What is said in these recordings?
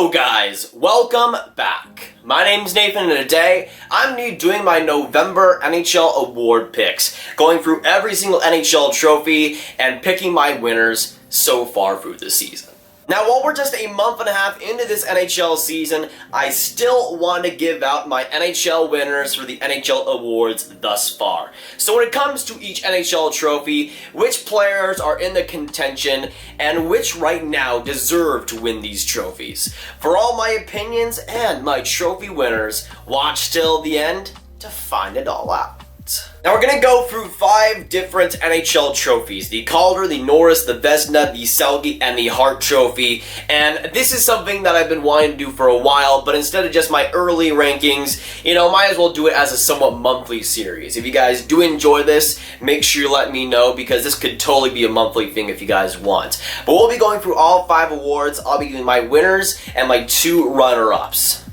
Hello guys, welcome back. My name's Nathan and today I'm doing my November NHL award picks, going through every single NHL trophy and picking my winners so far through the season. Now while we're just a month and a half into this NHL season, I still want to give out my NHL winners for the NHL awards thus far. So when it comes to each NHL trophy, which players are in the contention and which right now deserve to win these trophies. For all my opinions and my trophy winners, watch till the end to find it all out. Now we're going to go through 5 different NHL trophies. The Calder, the Norris, the Vezina, the Selke, and the Hart Trophy. And this is something that I've been wanting to do for a while, but instead of just my early rankings, might as well do it as a somewhat monthly series. If you guys do enjoy this, make sure you let me know, because this could totally be a monthly thing if you guys want. But we'll be going through all 5 awards. I'll be giving my winners and my 2 runner-ups.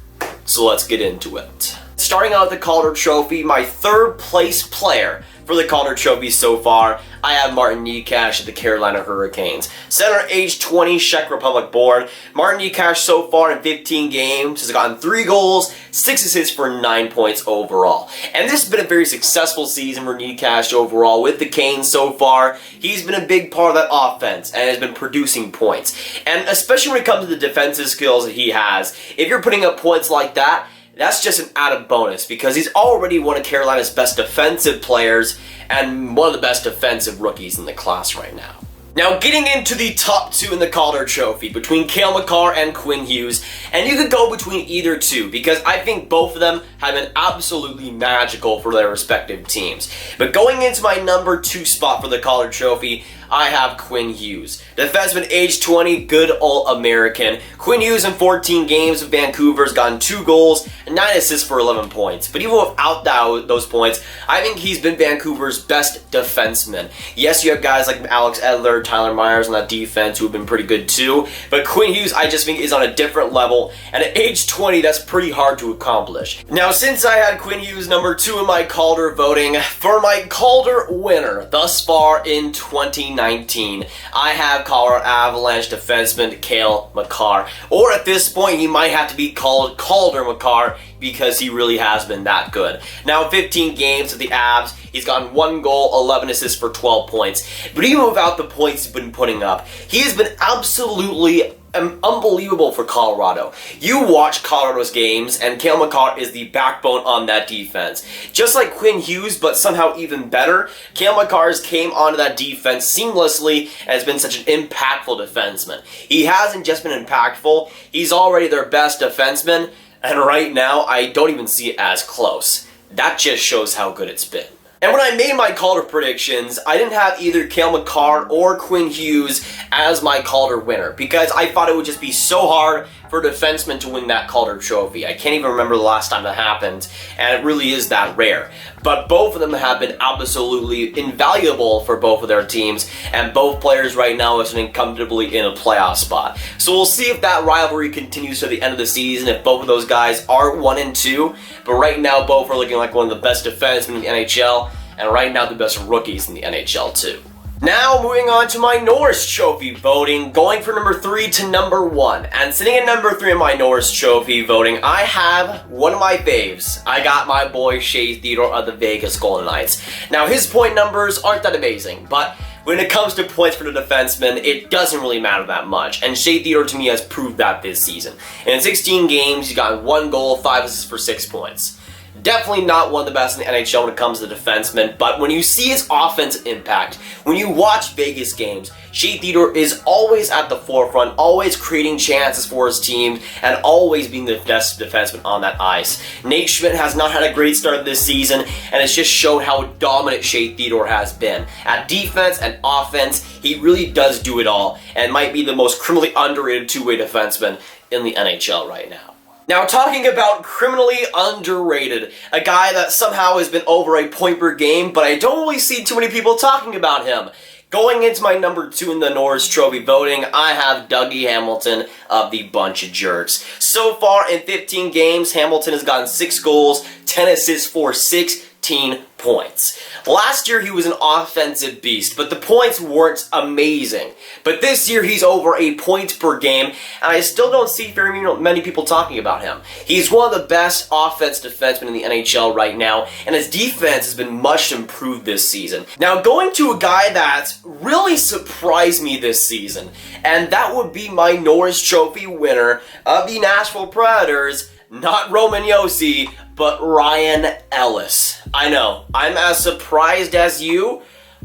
So let's get into it. Starting out with the Calder Trophy, my 3rd place player for the Calder Trophy so far, I have Martin Necas of the Carolina Hurricanes. Center, age 20, Czech Republic born. Martin Necas so far in 15 games has gotten 3 goals, 6 assists for 9 points overall. And this has been a very successful season for Necas overall with the Canes so far. He's been a big part of that offense and has been producing points. And especially when it comes to the defensive skills that he has, if you're putting up points like that, that's just an added bonus, because he's already one of Carolina's best defensive players and one of the best defensive rookies in the class right now. Now getting into the top 2 in the Calder Trophy, between Cale Makar and Quinn Hughes, and you could go between either two, because I think both of them have been absolutely magical for their respective teams. But going into my number 2 spot for the Calder Trophy, I have Quinn Hughes. Defenseman, age 20, good All-American. Quinn Hughes in 14 games with Vancouver has gotten 2 goals and 9 assists for 11 points. But even without those points, I think he's been Vancouver's best defenseman. Yes, you have guys like Alex Edler, Tyler Myers on that defense who have been pretty good too. But Quinn Hughes, I just think, is on a different level. And at age 20, that's pretty hard to accomplish. Now, since I had Quinn Hughes number 2 in my Calder voting, for my Calder winner thus far in 2019, I have Colorado Avalanche defenseman Cale Makar. Or at this point, he might have to be called Calder Makar, because he really has been that good. Now, in 15 games with the Avs, he's gotten 1 goal, 11 assists for 12 points. But even without the points he's been putting up, he has been absolutely unbelievable for Colorado. You watch Colorado's games, and Cale Makar is the backbone on that defense. Just like Quinn Hughes, but somehow even better, Cale Makar came onto that defense seamlessly and has been such an impactful defenseman. He hasn't just been impactful, he's already their best defenseman, and right now, I don't even see it as close. That just shows how good it's been. And when I made my Calder predictions, I didn't have either Cale Makar or Quinn Hughes as my Calder winner, because I thought it would just be so hard for a defenseman to win that Calder Trophy. I can't even remember the last time that happened, and it really is that rare. But both of them have been absolutely invaluable for both of their teams, and both players right now are sitting comfortably in a playoff spot. So we'll see if that rivalry continues to the end of the season, if both of those guys are 1 and 2. But right now, both are looking like one of the best defensemen in the NHL, and right now the best rookies in the NHL too. Now moving on to my Norris Trophy voting, going from number 3 to number 1. And sitting at number 3 in my Norris Trophy voting, I have one of my faves. I got my boy Shea Theodore of the Vegas Golden Knights. Now his point numbers aren't that amazing, but when it comes to points for the defenseman, it doesn't really matter that much, and Shea Theodore to me has proved that this season. And in 16 games, he's gotten 1 goal, 5 assists for 6 points. Definitely not one of the best in the NHL when it comes to defensemen, but when you see his offensive impact, when you watch Vegas games, Shea Theodore is always at the forefront, always creating chances for his team, and always being the best defenseman on that ice. Nate Schmidt has not had a great start this season, and it's just showed how dominant Shea Theodore has been. At defense and offense, he really does do it all, and might be the most criminally underrated two-way defenseman in the NHL right now. Now, talking about criminally underrated, a guy that somehow has been over a point per game, but I don't really see too many people talking about him. Going into my number 2 in the Norris Trophy voting, I have Dougie Hamilton of the Bunch of Jerks. So far in 15 games, Hamilton has gotten 6 goals, 10 assists for 16 points. Last year he was an offensive beast, but the points weren't amazing. But this year he's over a point per game, and I still don't see very many people talking about him. He's one of the best offensive defensemen in the NHL right now, and his defense has been much improved this season. Now going to a guy that really surprised me this season, and that would be my Norris Trophy winner of the Nashville Predators, not Roman Josi, but Ryan Ellis. I know, I'm as surprised as you,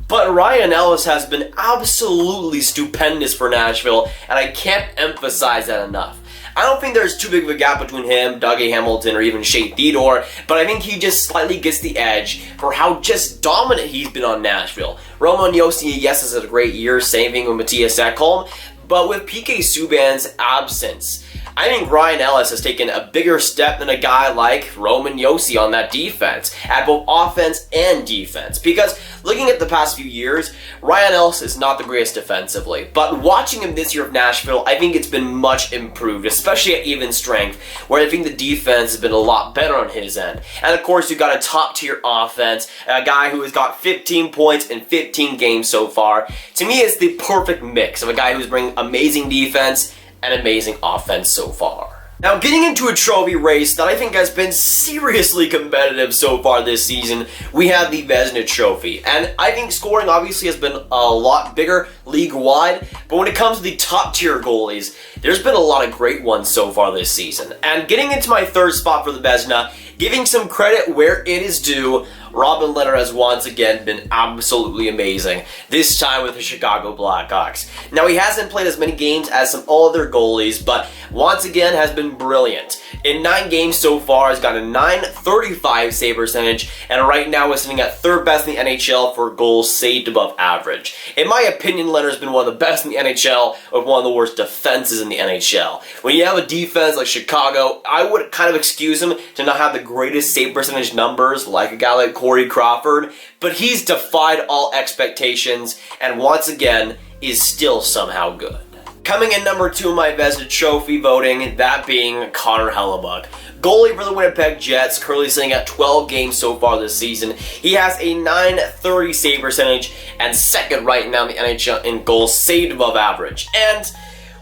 but Ryan Ellis has been absolutely stupendous for Nashville, and I can't emphasize that enough. I don't think there's too big of a gap between him, Dougie Hamilton, or even Shea Theodore, but I think he just slightly gets the edge for how just dominant he's been on Nashville. Roman Josi, yes, has had a great year, saving with Mattias Ekholm, but with PK Subban's absence, I think Ryan Ellis has taken a bigger step than a guy like Roman Josi on that defense, at both offense and defense. Because looking at the past few years, Ryan Ellis is not the greatest defensively, but watching him this year of Nashville, I think it's been much improved, especially at even strength, where I think the defense has been a lot better on his end. And of course, you've got a top-tier offense, a guy who has got 15 points in 15 games so far. To me, it's the perfect mix of a guy who's bringing amazing defense and amazing offense so far. Now, getting into a trophy race that I think has been seriously competitive so far this season, we have the Vezina Trophy. And I think scoring obviously has been a lot bigger league-wide, but when it comes to the top-tier goalies, there's been a lot of great ones so far this season. And getting into my third spot for the Vezina, giving some credit where it is due, Robin Lehner has once again been absolutely amazing, this time with the Chicago Blackhawks. Now, he hasn't played as many games as some other goalies, but once again has been brilliant. In 9 games so far, he's got a .935 save percentage, and right now is sitting at third best in the NHL for goals saved above average. In my opinion, Lehner's been one of the best in the NHL, with one of the worst defenses in the NHL. When you have a defense like Chicago, I would kind of excuse him to not have the greatest save percentage numbers like a guy like Corey Crawford, but he's defied all expectations and once again is still somehow good. Coming in number 2 in my Vezina Trophy voting, that being Connor Hellebuyck. Goalie for the Winnipeg Jets, currently sitting at 12 games so far this season. He has a .930 save percentage and second right now in the NHL in goals saved above average. And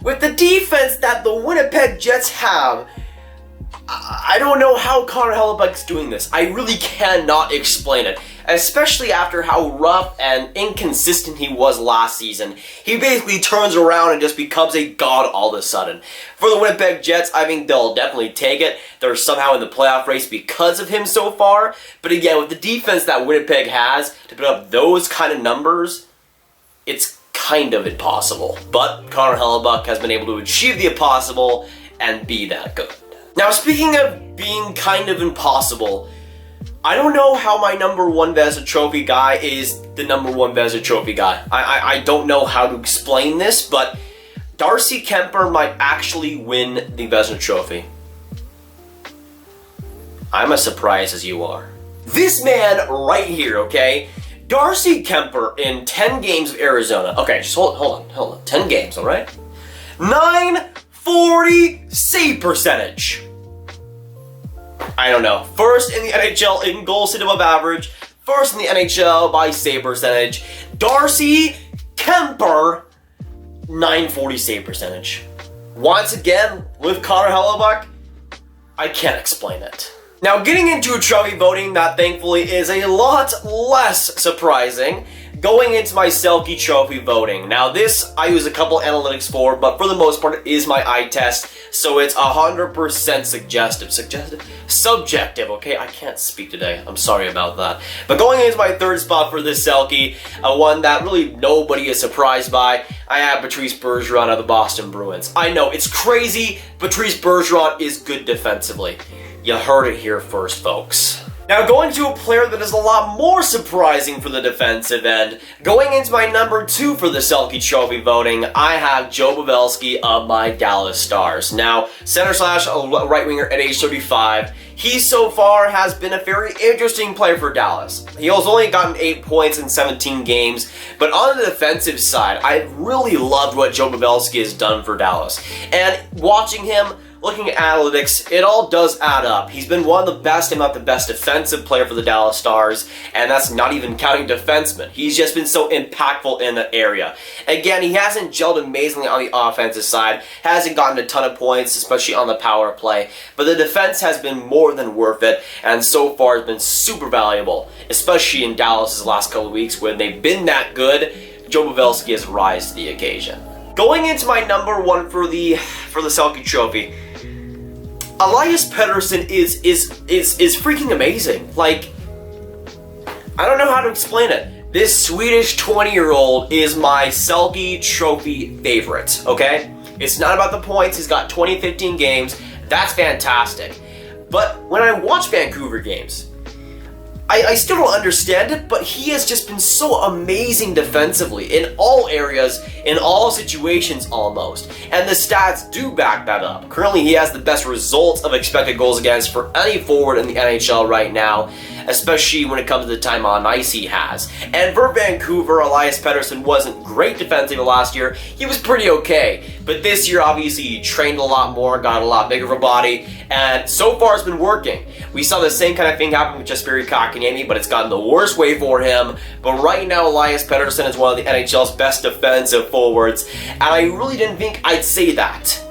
with the defense that the Winnipeg Jets have, I don't know how Connor Hellebuyck's doing this. I really cannot explain it, especially after how rough and inconsistent he was last season. He basically turns around and just becomes a god all of a sudden. For the Winnipeg Jets, I think they'll definitely take it. They're somehow in the playoff race because of him so far. But again, with the defense that Winnipeg has to put up those kind of numbers, it's kind of impossible. But Connor Hellebuyck has been able to achieve the impossible and be that good. Now, speaking of being kind of impossible, I don't know how my number 1 Vezina Trophy guy is the number 1 Vezina Trophy guy. I don't know how to explain this, but Darcy Kuemper might actually win the Vezina Trophy. I'm as surprised as you are. This man right here, okay? Darcy Kuemper in 10 games of Arizona. Okay, just hold on. 10 games, alright? 940 save percentage. I don't know. First in the NHL in goals saved above average. First in the NHL by save percentage. Darcy Kuemper, 940 save percentage. Once again, with Connor Hellebuyck, I can't explain it. Now, getting into a trophy voting that thankfully is a lot less surprising, going into my Selke Trophy voting. Now, this I use a couple analytics for, but for the most part, it is my eye test, so it's 100% subjective, okay? I can't speak today. I'm sorry about that. But going into my third spot for this Selke, one that really nobody is surprised by, I have Patrice Bergeron of the Boston Bruins. I know, it's crazy. Patrice Bergeron is good defensively. You heard it here first, folks. Now, going to a player that is a lot more surprising for the defensive end, going into my number 2 for the Selke Trophy voting, I have Joe Pavelski of my Dallas Stars. Now, center/right winger at age 35, he so far has been a very interesting player for Dallas. He has only gotten 8 points in 17 games, but on the defensive side, I really loved what Joe Pavelski has done for Dallas. And watching him, looking at analytics, it all does add up. He's been one of the best, if not the best, defensive player for the Dallas Stars, and that's not even counting defensemen. He's just been so impactful in that area. Again, he hasn't gelled amazingly on the offensive side, hasn't gotten a ton of points, especially on the power play, but the defense has been more than worth it, and so far has been super valuable, especially in Dallas' last couple of weeks when they've been that good. Joe Pavelski has rise to the occasion. Going into my number one for the Selke Trophy, Elias Pettersson is freaking amazing. Like, I don't know how to explain it. This Swedish 20-year-old is my Selke Trophy favorite, okay? It's not about the points. He's got 20-15 games. That's fantastic. But when I watch Vancouver games, I still don't understand it, but he has just been so amazing defensively in all areas, in all situations almost. And the stats do back that up. Currently, he has the best results of expected goals against for any forward in the NHL right now, especially when it comes to the time on ice he has. And for Vancouver, Elias Pettersson wasn't great defensively last year. He was pretty okay. But this year, obviously, he trained a lot more, got a lot bigger of a body, and so far it's been working. We saw the same kind of thing happen with Jesperi Kotkaniemi, but it's gotten the worst way for him. But right now, Elias Pettersson is one of the NHL's best defensive forwards, and I really didn't think I'd say that,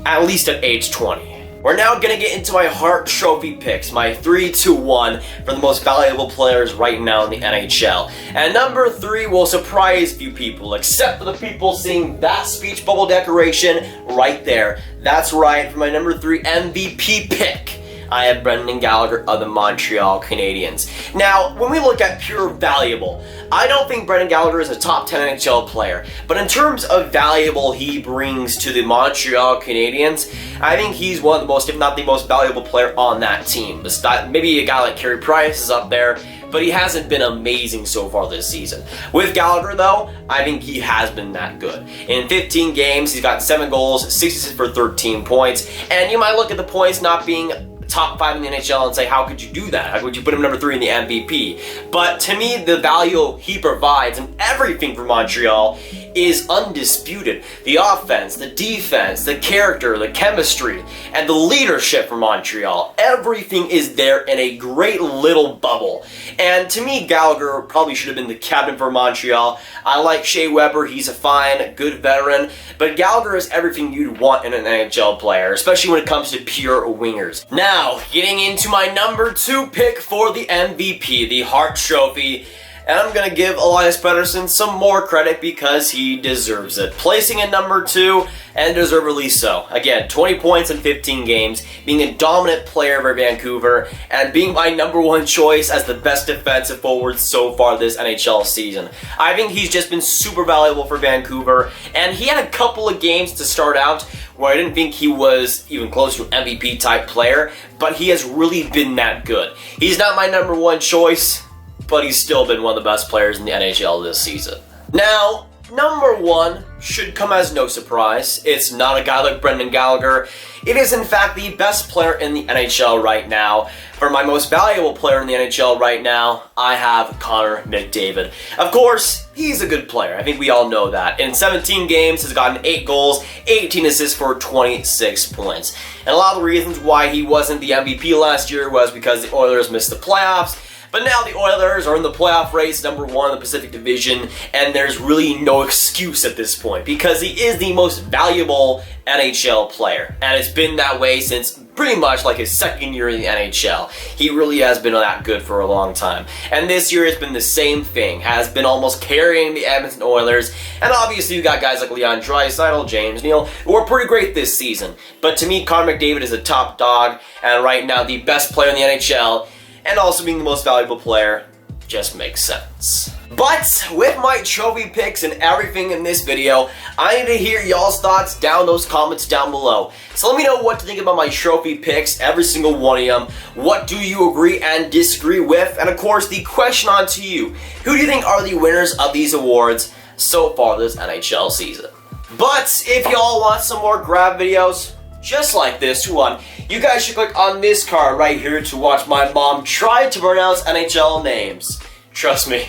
at least at age 20. We're now going to get into my Hart Trophy picks, my 3-2-1 for the most valuable players right now in the NHL. And number 3 will surprise few people, except for the people seeing that speech bubble decoration right there. That's right, for my number 3 MVP pick, I have Brendan Gallagher of the Montreal Canadiens. Now, when we look at pure valuable, I don't think Brendan Gallagher is a top 10 NHL player, but in terms of valuable he brings to the Montreal Canadiens, I think he's one of the most, if not the most valuable player on that team. Maybe a guy like Carey Price is up there, but he hasn't been amazing so far this season. With Gallagher, though, I think he has been that good. In 15 games, he's got 7 goals, 6 assists for 13 points, and you might look at the points not being top 5 in the NHL and say, how could you do that? How could you put him number 3 in the MVP? But to me, the value he provides and everything for Montreal is undisputed. The offense, the defense, the character, the chemistry, and the leadership for Montreal. Everything is there in a great little bubble. And to me, Gallagher probably should have been the captain for Montreal. I like Shea Weber. He's a fine, good veteran. But Gallagher is everything you'd want in an NHL player, especially when it comes to pure wingers. Now, getting into my number 2 pick for the MVP, the Hart Trophy. And I'm going to give Elias Pettersson some more credit because he deserves it. Placing at number 2, and deservedly so. Again, 20 points in 15 games, being a dominant player for Vancouver, and being my number 1 choice as the best defensive forward so far this NHL season. I think he's just been super valuable for Vancouver, and he had a couple of games to start out where I didn't think he was even close to an MVP type player, but he has really been that good. He's not my number 1 choice, but he's still been one of the best players in the NHL this season. Now, number 1 should come as no surprise. It's not a guy like Brendan Gallagher. It is, in fact, the best player in the NHL right now. For my most valuable player in the NHL right now, I have Connor McDavid. Of course, he's a good player. I think we all know that. In 17 games, he's gotten 8 goals, 18 assists for 26 points. And a lot of the reasons why he wasn't the MVP last year was because the Oilers missed the playoffs. But now the Oilers are in the playoff race, number 1 in the Pacific Division, and there's really no excuse at this point because he is the most valuable NHL player. And it's been that way since pretty much like his second year in the NHL. He really has been that good for a long time. And this year has been the same thing, has been almost carrying the Edmonton Oilers. And obviously you got guys like Leon Draisaitl, James Neal, who are pretty great this season. But to me, Connor McDavid is a top dog, and right now the best player in the NHL, and also being the most valuable player just makes sense. But with my trophy picks and everything in this video, I need to hear y'all's thoughts down those comments down below. So let me know what to think about my trophy picks, every single one of them. What do you agree and disagree with? And of course, the question on to you. Who do you think are the winners of these awards so far this NHL season? But if y'all want some more Grav videos, just like this one, you guys should click on this card right here to watch my mom try to pronounce NHL names. Trust me,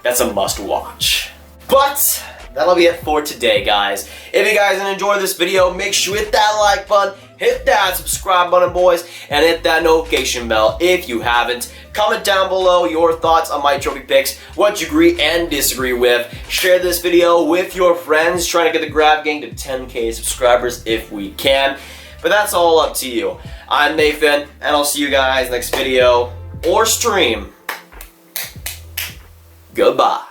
that's a must watch. But that'll be it for today, guys. If you guys enjoyed this video, make sure you hit that like button, hit that subscribe button, boys, and hit that notification bell if you haven't. Comment down below your thoughts on my trophy picks, what you agree and disagree with. Share this video with your friends, trying to get the Grav gang to 10K subscribers if we can. But that's all up to you. I'm Nathan, and I'll see you guys next video or stream. Goodbye.